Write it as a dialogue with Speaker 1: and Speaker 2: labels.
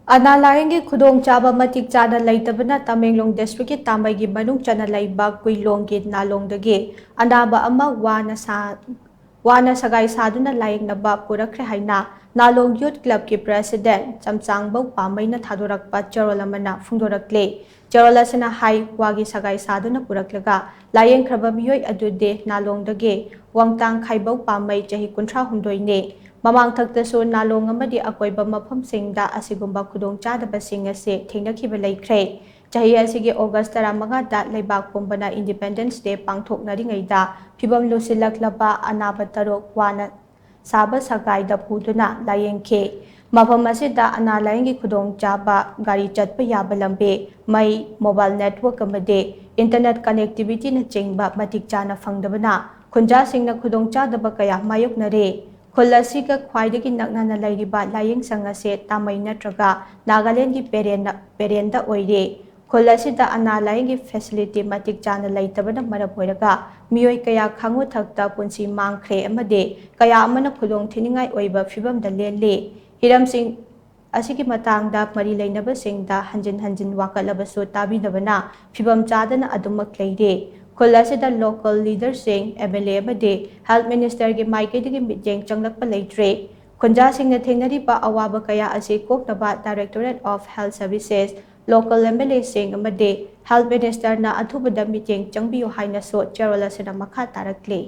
Speaker 1: ꯑꯅꯥ ꯂꯥꯌꯦꯡꯒꯤ ꯈꯨꯗꯣꯡꯆꯥꯕ ꯃꯇꯤꯛ ꯆꯥꯅ ꯂꯩꯇꯕꯅ ꯇꯃꯦꯡꯂꯣꯡ ꯗꯤꯁꯇ꯭ꯔꯤꯛꯀꯤ ꯇꯥꯃꯩꯒꯤ ꯃꯅꯨꯡ ꯆꯟꯅ ꯂꯩꯕ ꯀꯨꯏꯂꯣꯡꯒꯤ ꯅꯥꯂꯣꯡꯗꯒꯤ ꯑꯅꯥꯕ ꯑꯃ ꯋꯥꯅ ꯁꯒꯥꯏ ꯁꯥꯗꯨꯅ ꯂꯥꯌꯦꯡꯅꯕ ꯄꯨꯔꯛꯈ꯭ꯔꯦ ꯍꯥꯏꯅ ꯅꯥꯂꯣꯡ ꯌꯨꯠ ꯀ꯭ꯂꯕꯀꯤ ꯄ꯭ꯔꯦꯁꯤꯗꯦꯟꯠ ꯆꯝꯆꯥꯡꯕꯧ ꯄꯥꯃꯩꯅ ꯊꯥꯗꯣꯔꯛꯄ ꯆꯦꯔꯣꯜ ꯑꯃꯅ ꯐꯣꯡꯗꯣꯔꯛꯂꯦ꯫ ꯆꯦꯔꯣꯜ ꯑꯁꯤꯅ ꯍꯥꯏ ꯋꯥꯒꯤ ꯁꯒꯥꯏ ꯁꯥꯗꯨꯅ ꯄꯨꯔꯛꯂꯒ ꯂꯥꯌꯦꯡꯈ꯭ꯔꯕ ꯃꯤꯑꯣꯏ ꯑꯗꯨꯗꯤ ꯅꯥꯂꯣꯡꯗꯒꯤ ꯋꯥꯡꯇꯥꯡ ꯈꯥꯏꯕꯧ ꯄꯥꯃꯩ ꯆꯍꯤ 39ꯅꯤ꯫ ꯃꯃꯥꯡꯊꯛꯇꯁꯨ ꯅꯥꯂꯣꯡ ꯑꯃꯗꯤ ꯑꯀꯣꯏꯕ ꯃꯐꯝꯁꯤꯡꯗ ꯑꯁꯤꯒꯨꯝꯕ ꯈꯨꯗꯣꯡꯆꯥꯗꯕꯁꯤꯡ ꯑꯁꯤ ꯊꯦꯡꯅꯈꯤꯕ ꯂꯩꯈ꯭ꯔꯦ꯫ ꯆꯍꯤ ꯑꯁꯤꯒꯤ ꯑꯣꯒꯁ꯭ꯠ 15ꯗ ꯂꯩꯕꯥꯛ ꯄꯨꯝꯕꯅ ꯏꯟꯗꯤꯄꯦꯟꯗꯦꯟꯁ ꯗꯦ ꯄꯥꯡꯊꯣꯛꯅꯔꯤꯉꯩꯗ ꯐꯤꯚꯝ ꯂꯨꯁꯤꯜꯂꯛꯂꯕ ꯑꯅꯥꯕ ꯇꯔꯨꯛ ꯋꯥꯅ ꯁꯥꯕ ꯁꯒꯥꯏꯗ ꯄꯨꯗꯨꯅ ꯂꯥꯌꯦꯡꯈꯤ꯫ ꯃꯐꯝ ꯑꯁꯤꯗ ꯑꯅꯥ ꯂꯥꯌꯦꯡꯒꯤ ꯈꯨꯗꯣꯡꯆꯥꯕ, ꯒꯥꯔꯤ ꯆꯠꯄ ꯌꯥꯕ ꯂꯝꯕꯤ, ꯃꯩ, ꯃꯣꯕꯥꯏꯜ ꯅꯦꯠꯋꯥꯔꯛ ꯑꯃꯗꯤ ꯏꯟꯇꯔꯅꯦꯠ ꯀꯅꯦꯛꯇꯤꯚꯤꯇꯤꯅꯆꯤꯡꯕ ꯃꯇꯤꯛ ꯆꯥꯅ ꯐꯪꯗꯕꯅ ꯈꯨꯟꯖꯥꯁꯤꯡꯅ ꯈꯨꯗꯣꯡꯆꯥꯗꯕ ꯀꯌꯥ ꯃꯥꯌꯣꯛꯅꯔꯤ꯫ ꯈꯨꯜ ꯑꯁꯤꯒ ꯈ꯭ꯋꯥꯏꯗꯒꯤ ꯅꯛꯅꯅ ꯂꯩꯔꯤꯕ ꯂꯥꯌꯦꯡꯁꯪ ꯑꯁꯤ ꯇꯥꯃꯩ ꯅꯠꯇ꯭ꯔꯒ ꯅꯥꯒꯥꯂꯦꯟꯒꯤ ꯄꯦꯔꯦꯟꯗ ꯑꯣꯏꯔꯤ꯫ ꯈꯨꯜ ꯑꯁꯤꯗ ꯑꯅꯥ ꯂꯥꯌꯦꯡꯒꯤ ꯐꯦꯁꯤꯂꯤꯇꯤ ꯃꯇꯤꯛ ꯆꯥꯅ ꯂꯩꯇꯕꯅ ꯃꯔꯝ ꯑꯣꯏꯔꯒ ꯃꯤꯑꯣꯏ ꯀꯌꯥ ꯈꯥꯡꯉꯨꯊꯛꯇ ꯄꯨꯟꯁꯤ ꯃꯥꯡꯈ꯭ꯔꯦ ꯑꯃꯗꯤ ꯀꯌꯥ ꯑꯃꯅ ꯈꯨꯗꯣꯡꯊꯤꯅꯤꯡꯉꯥꯏ ꯑꯣꯏꯕ ꯐꯤꯚꯝꯗ ꯂꯦꯜꯂꯤ꯫ ꯍꯤꯔꯝꯁꯤꯡ ꯑꯁꯤꯒꯤ ꯃꯇꯥꯡꯗ ꯃꯔꯤ ꯂꯩꯅꯕꯁꯤꯡꯗ ꯍꯟꯖꯤꯟ ꯍꯟꯖꯤꯟ ꯋꯥꯀꯠꯂꯕꯁꯨ ꯇꯥꯕꯤꯗꯕꯅ ꯐꯤꯚꯝ ꯆꯥꯗꯅ ꯑꯗꯨꯃꯛ ꯂꯩꯔꯤ꯫ ꯈꯨꯜ ꯑꯁꯤꯗ ꯂꯣꯀꯦꯜ ꯂꯤꯗꯔꯁꯤꯡ, MLA ꯑꯃꯗꯤ ꯍꯦꯜꯊ ꯃꯤꯅꯤꯁꯇꯔꯒꯤ ꯃꯥꯏꯀꯩꯗꯒꯤ ꯃꯤꯠꯌꯦꯡ ꯆꯪꯂꯛꯄ ꯂꯩꯇ꯭ꯔꯤ꯫ ꯈꯨꯟꯖꯥꯁꯤꯡꯅ ꯊꯦꯡꯅꯔꯤꯕ ꯑꯋꯥꯕ ꯀꯌꯥ ꯑꯁꯤ ꯀꯣꯛꯅꯕ directorate of health services, local MLAꯁꯤꯡ ꯑꯃꯗꯤ ꯍꯦꯜꯊ ꯃꯤꯅꯤꯁꯇꯔꯅ ꯑꯊꯨꯕꯗ ꯃꯤꯠꯌꯦꯡ ꯆꯪꯕꯤꯌꯨ ꯍꯥꯏꯅꯁꯨ ꯆꯦꯔꯣꯜ ꯑꯁꯤꯗ ꯃꯈꯥ ꯇꯥꯔꯛꯂꯤ꯫